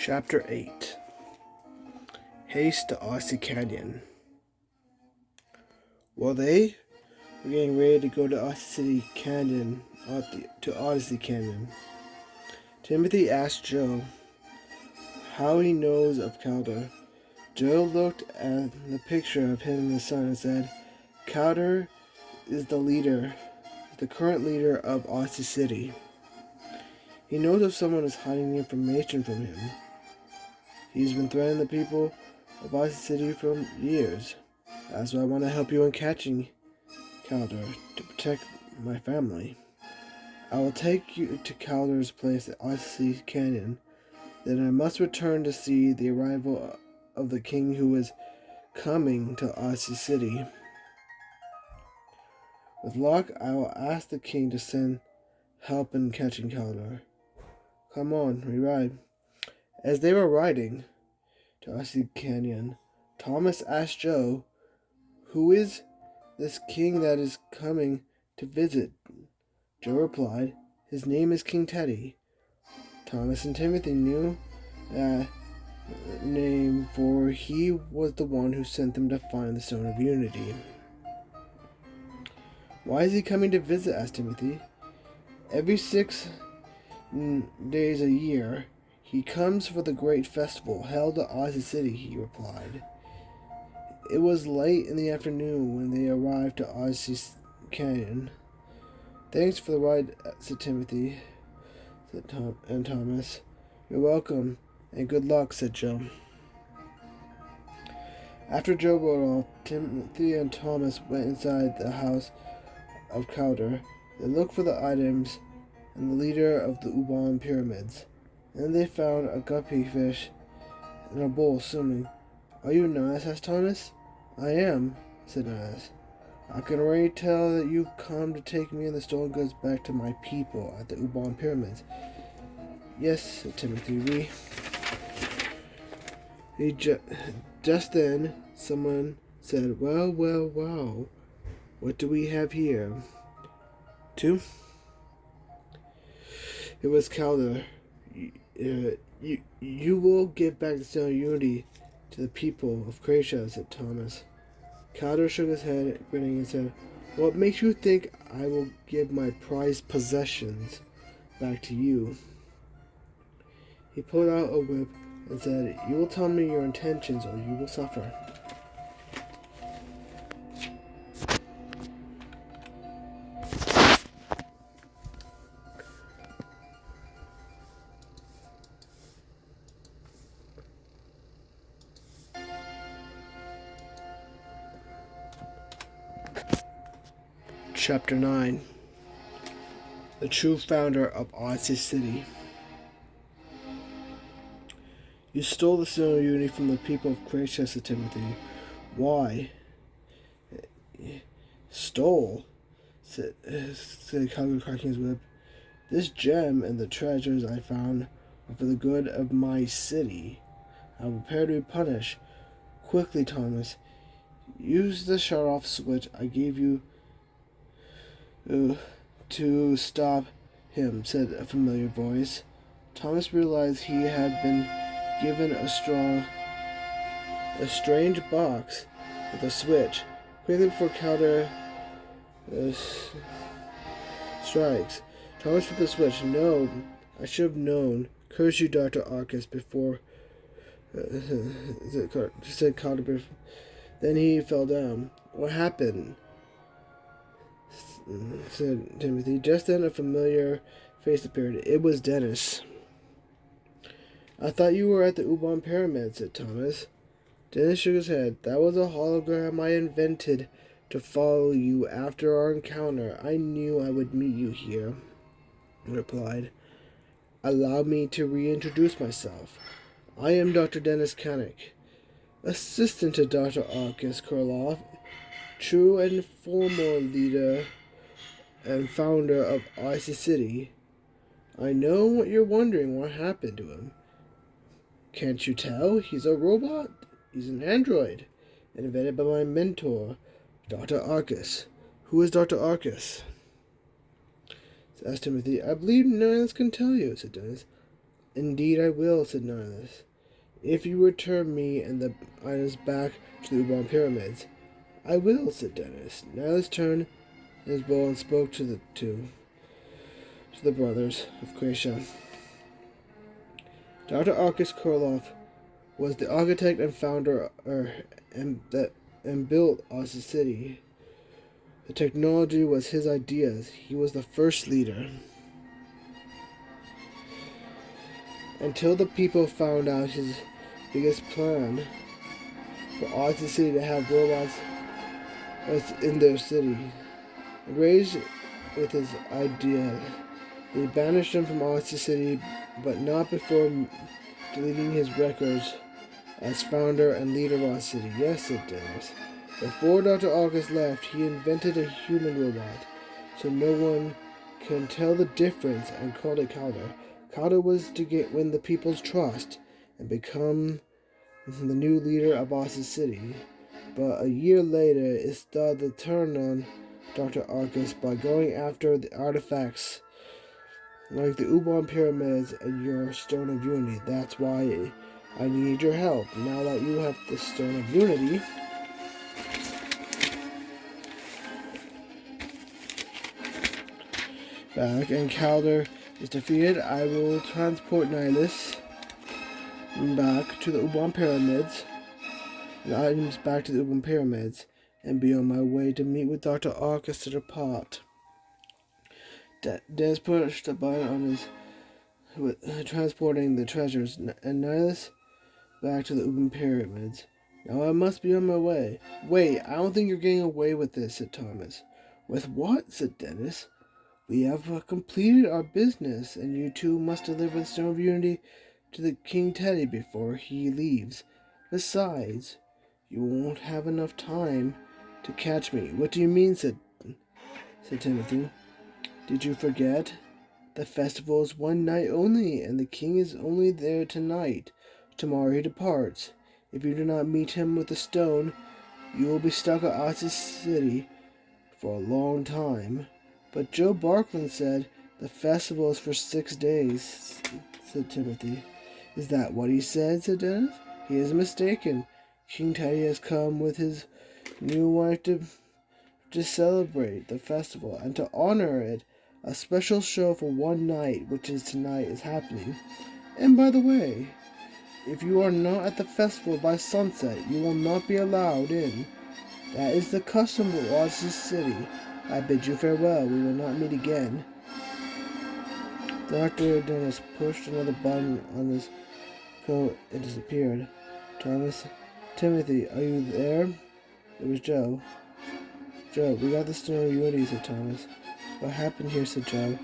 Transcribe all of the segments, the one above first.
Chapter 8. Haste to Odyssey Canyon. While they were getting ready to go to Odyssey Canyon, Timothy asked Joe how he knows of Calder. Joe looked at the picture of him and the sun and said, "Calder is the current leader of Odyssey City. He knows if someone is hiding information from him. He's been threatening the people of Odyssey City for years. That's why I want to help you in catching Calder to protect my family. I will take you to Calder's place at Odyssey Canyon. Then I must return to see the arrival of the king who is coming to Odyssey City. With luck, I will ask the king to send help in catching Calder. Come on, we ride." As they were riding to Odyssey Canyon, Thomas asked Joe, "Who is this king that is coming to visit?" Joe replied, "His name is King Teddy." Thomas and Timothy knew that name, for he was the one who sent them to find the Stone of Unity. "Why is he coming to visit?" asked Timothy. "Every 6 days a year, he comes for the great festival held at Odyssey City," he replied. It was late in the afternoon when they arrived at Odyssey Canyon. "Thanks for the ride," said Timothy and Thomas. "You're welcome, and good luck," said Joe. After Joe rode off, Timothy and Thomas went inside the house of Calder. They looked for the items and the leader of the Ubon pyramids. Then they found a guppy fish in a bowl swimming. "Are you Nias?" asked Thomas. "I am," said Nias. "I can already tell that you've come to take me and the stolen goods back to my people at the Ubon pyramids." "Yes," said Timothy. Just then, someone said, Well, what do we have here?" "Two?" It was Calder. You will give back the Stone of Unity to the people of Cratia," said Thomas. Calder shook his head, grinning, and said, "What makes you think I will give my prized possessions back to you?" He pulled out a whip and said, "You will tell me your intentions or you will suffer." Chapter 9. The true founder of Odyssey City. "You stole the Stone of Unity from the people of Cratia," said Timothy. "Why?" "Stole?" said Calder, cracking his whip. "This gem and the treasures I found are for the good of my city. I will prepare to be punished. Quickly, Thomas, use the shut-off switch I gave you to stop him," said a familiar voice. Thomas realized he had been given a strange box with a switch. Quickly before Calder strikes, Thomas flipped the switch. "No, I should have known. Curse you, Dr. Arcus," said Calder. Then he fell down. "What happened?" said Timothy. Just then a familiar face appeared. It was Dennis. "I thought you were at the Ubon Pyramid," said Thomas. Dennis shook his head. "That was a hologram I invented to follow you after our encounter. I knew I would meet you here," he replied. "Allow me to reintroduce myself. I am Dr. Dennis Kannick, assistant to Dr. Arcus Kurloff, true and former leader and founder of Odyssey City. I know what you're wondering. What happened to him? Can't you tell? He's a robot. He's an android, invented by my mentor, Dr. Arcus." "Who is Dr. Arcus?" asked Timothy. "I believe no one else can tell you," said Dennis. Indeed I will, said Nihilus. If you return me and the items back to the U-Bahn pyramids. I will, said Dennis. Nihilus turned his bow and spoke to the brothers of Cratia. Dr. Arkus Kurloff was the architect and founder and built Oz City. The technology was his ideas. He was the first leader. Until the people found out his biggest plan for Oz City to have robots in their city. Raised with his idea, they banished him from Oz City, but not before deleting his records as founder and leader of Oz City. Yes, said Dennis. Before Dr. August left, he invented a human robot, so no one can tell the difference, and called it Calder. Calder was to win the people's trust and become the new leader of Oz City. But a year later, it started to turn on Dr. Arkus by going after the artifacts like the U-Bahn pyramids and your Stone of Unity. That's why I need your help. Now that you have the Stone of Unity, back and Calder is defeated, I will transport Nihilus back to the U-Bahn pyramids and items back to the U-Bahn pyramids and be on my way to meet with Dr. Arkus to depart. Dennis pushed a button on his transporting the treasures and Nihilus back to the U-Bahn pyramids. Now I must be on my way. Wait, I don't think you're getting away with this, said Thomas. With what? Said Dennis. We have completed our business, and you two must deliver the Stone of Unity to the King Teddy before he leaves. Besides, you won't have enough time to catch me. What do you mean, said Timothy. Did you forget? The festival is one night only, and the king is only there tonight. Tomorrow he departs. If you do not meet him with the stone, you will be stuck at Oz City for a long time. But Joe Barkland said the festival is for 6 days, said Timothy. Is that what he said, said Dennis. He is mistaken. King Teddy has come with his new wife to celebrate the festival and to honor it. A special show for one night, which is tonight, is happening. And by the way, if you are not at the festival by sunset, you will not be allowed in. That is the custom of Oz City. I bid you farewell. We will not meet again. Dr. Dennis pushed another button on his coat and disappeared. Timothy, are you there? It was Joe. Joe, we got the Stone of Unity, said Thomas. What happened here, said Joe.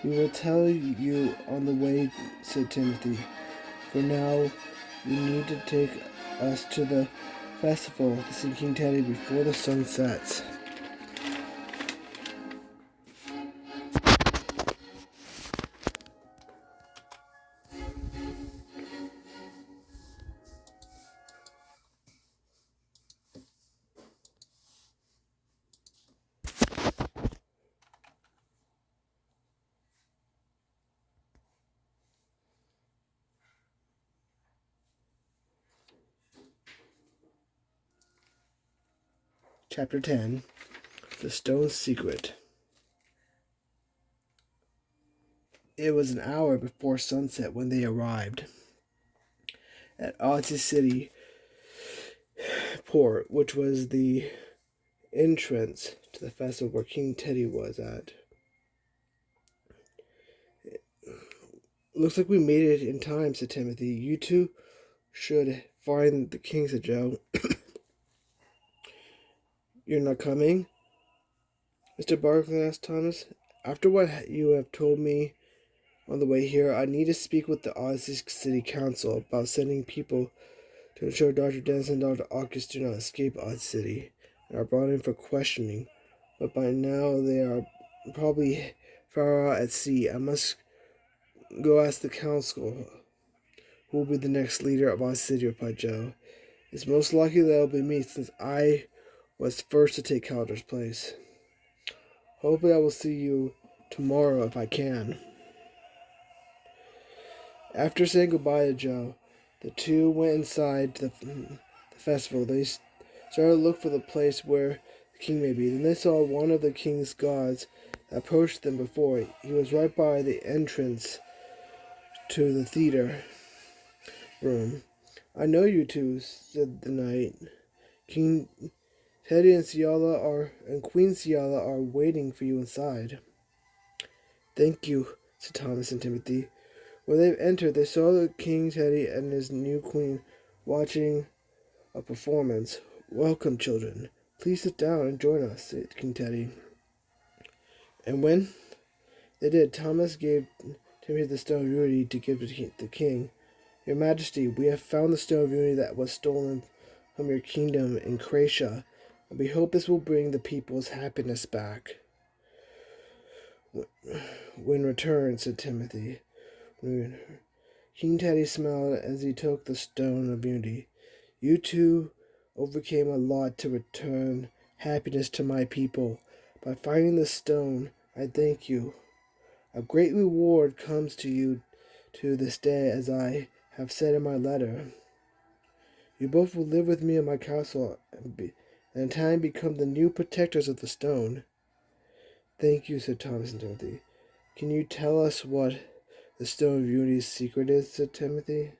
We will tell you on the way, said Timothy. For now, you need to take us to the festival to see King Teddy before the sun sets. Chapter 10, The Stone's Secret. It was an hour before sunset when they arrived at Oz City Port, which was the entrance to the festival where King Teddy was at. Looks like we made it in time, said Timothy. You two should find the king, said Joe. You're not coming? Mr. Barkley asked Thomas. After what you have told me on the way here, I need to speak with the Oz City Council about sending people to ensure Dr. Dennis and Dr. August do not escape Oz City and are brought in for questioning. But by now they are probably far out at sea. I must go ask the council who will be the next leader of Oz City, replied Joe. It's most likely that it'll be me, since I was first to take Calder's place. Hopefully I will see you tomorrow if I can. After saying goodbye to Joe, the two went inside the festival. They started to look for the place where the king may be. Then they saw one of the king's guards approached them before. He was right by the entrance to the theater room. "I know you two," said the knight. "King Teddy and Queen Ciala are waiting for you inside." "Thank you," said Thomas and Timothy. When they entered, they saw the King Teddy and his new queen watching a performance. "Welcome, children. Please sit down and join us," said King Teddy. And when they did, Thomas gave Timothy the Stone of Unity to give to the king. "Your Majesty, we have found the Stone of Unity that was stolen from your kingdom in Cratia, and we hope this will bring the people's happiness back." "When returned," said Timothy. King Teddy smiled as he took the Stone of Unity. "You two overcame a lot to return happiness to my people. By finding the stone, I thank you. A great reward comes to you to this day, as I have said in my letter. You both will live with me in my castle, and in time become the new protectors of the stone." "Thank you," said Thomas and Timothy. "Can you tell us what the Stone of Unity's secret is?" said Timothy.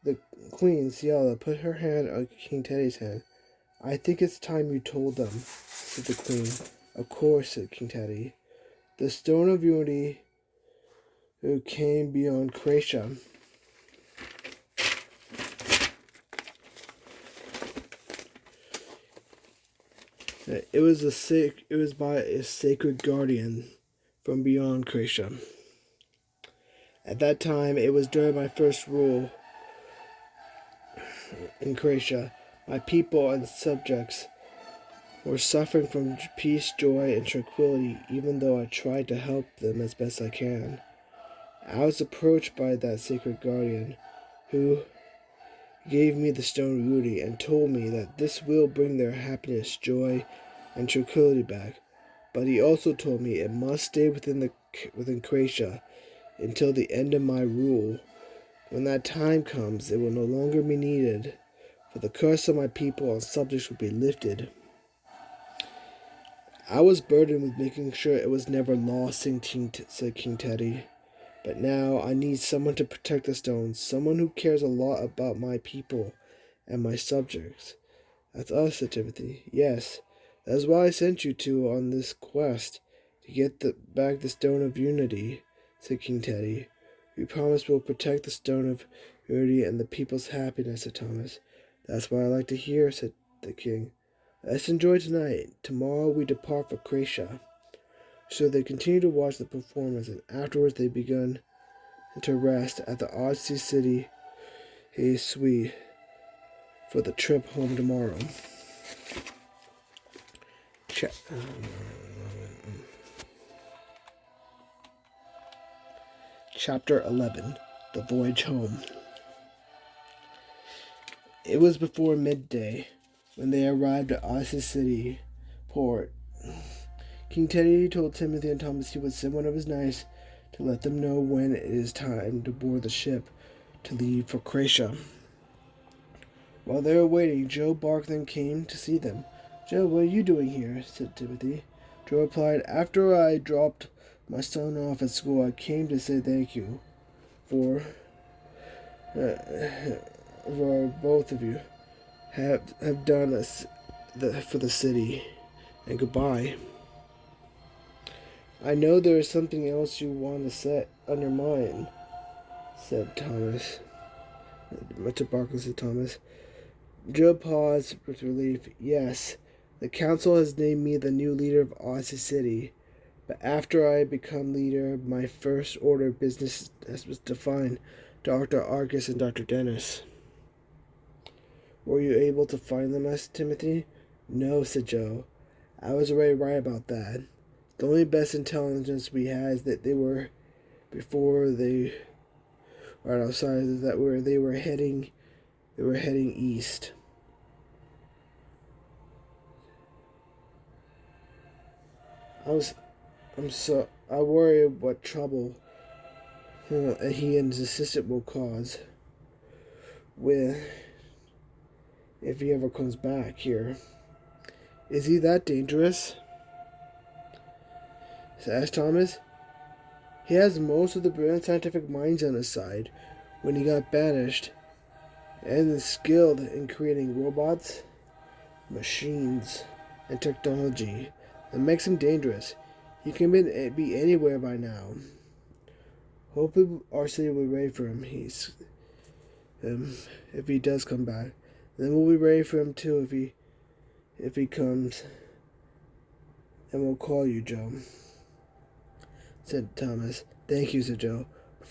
The Queen, Ciala, put her hand on King Teddy's hand. "I think it's time you told them," said the Queen. "Of course," said King Teddy. "The Stone of Unity who came beyond Cratia. It was by a sacred guardian from beyond Cratia. At that time, it was during my first rule in Cratia. My people and subjects were suffering from peace, joy, and tranquility, even though I tried to help them as best I can. I was approached by that sacred guardian, who gave me the Stone of Unity and told me that this will bring their happiness, joy, and tranquility back. But he also told me it must stay within Cratia until the end of my rule. When that time comes, it will no longer be needed, for the curse of my people and subjects will be lifted." "I was burdened with making sure it was never lost," said King Teddy. "But now I need someone to protect the stone, someone who cares a lot about my people and my subjects." "That's us," said Timothy. "Yes, that is why I sent you two on this quest, to get back the Stone of Unity," said King Teddy. "We promise we'll protect the Stone of Unity and the people's happiness," said Thomas. "That's what I like to hear," said the king. "Let's enjoy tonight. Tomorrow we depart for Cratia." So they continued to watch the performance, and afterwards they began to rest at the Odyssey City suite for the trip home tomorrow. Chapter 11. The Voyage Home. It was before midday when they arrived at Odyssey City port. King Teddy told Timothy and Thomas he would send one of his knights to let them know when it is time to board the ship to leave for Cratia. While they were waiting, Joe Barkman came to see them. "Joe, what are you doing here?" said Timothy. Joe replied, "After I dropped my son off at school, I came to say thank you for both of you have done us for the city, and goodbye." "I know there is something else you want to set on your mind," said Thomas. Mr. Barker said Thomas. Joe paused with relief. "Yes, the council has named me the new leader of Odyssey City. But after I become leader, my first order of business was to find Dr. Arcus and Dr. Dennis." "Were you able to find them?" asked Timothy. "No," said Joe. "I was already right about that. The only best intelligence we had is that they were right outside that they were heading east." I worry what trouble he and his assistant will cause with if he ever comes back here. Is he that dangerous? Asked Thomas. He has most of the brilliant scientific minds on his side when he got banished, and is skilled in creating robots, machines, and technology that makes him dangerous. He can be anywhere by now. Hopefully our city will be ready for him. If he does come back. Then we'll be ready for him too if he comes. And we'll call you, Joe, said Thomas. Thank you, said Joe.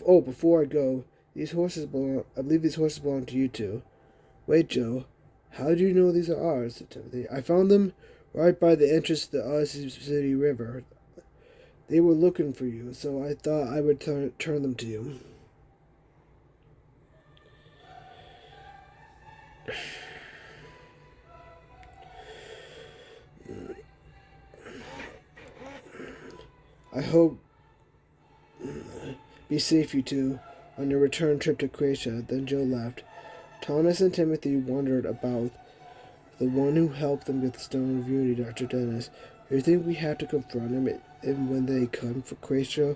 Oh, before I go, I believe these horses belong to you two. Wait, Joe. How do you know these are ours? Said Timothy. I found them right by the entrance to the Odyssey City River. They were looking for you, so I thought I would turn them to you. I hope be safe, you two, on your return trip to Cratia. Then Joe left. Thomas and Timothy wondered about the one who helped them get the Stone of Unity, Dr. Dennis. Do you think we have to confront him when they come for Cratia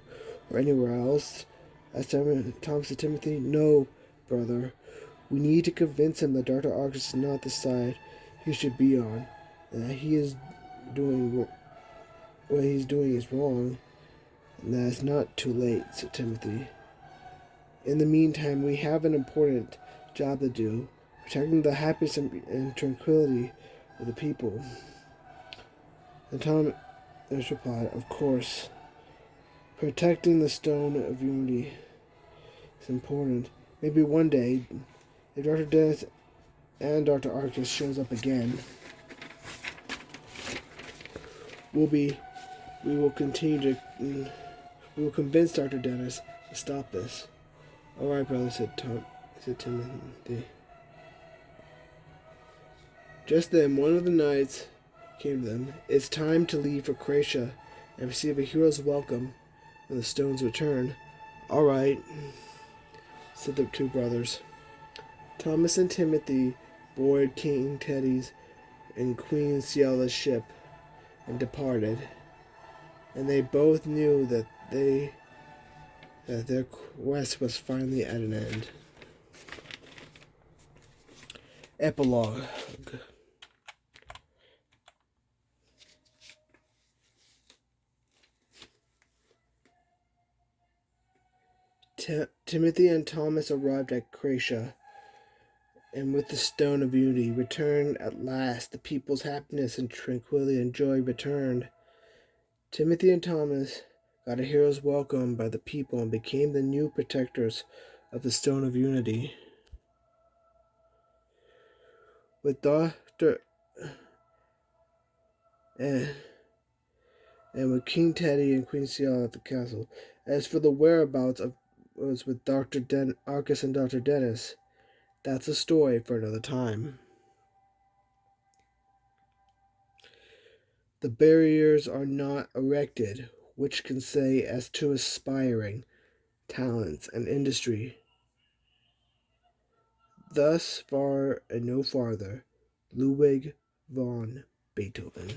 or anywhere else? Asked Thomas to Timothy. No, brother. We need to convince him that Dr. Arcus is not the side he should be on, and that what he's doing is wrong, and that it's not too late, said Timothy. In the meantime, we have an important job to do, protecting the happiness and tranquility of the people. And Thomas replied, of course, protecting the Stone of Unity is important. Maybe one day, if Dr. Dennis and Dr. Arcus shows up again, we will convince Dr. Dennis to stop this. All right, brother, said Timothy. Just then, one of the knights came to them. It's time to leave for Cratia and receive a hero's welcome when the stones return. All right, said the two brothers. Thomas and Timothy boarded King Teddy's and Queen Ciela's ship and departed, and they both knew that their quest was finally at an end. Epilogue. Timothy and Thomas arrived at Cratia, and with the Stone of Unity returned at last. The people's happiness and tranquility and joy returned. Timothy and Thomas got a hero's welcome by the people and became the new protectors of the Stone of Unity. With Dr. and with King Teddy and Queen Ciela at the castle. As for the whereabouts of was with Dr. Arcus and Dr. Dennis, that's a story for another time. The barriers are not erected, which can say as to aspiring talents and industry. Thus far and no farther, Ludwig von Beethoven.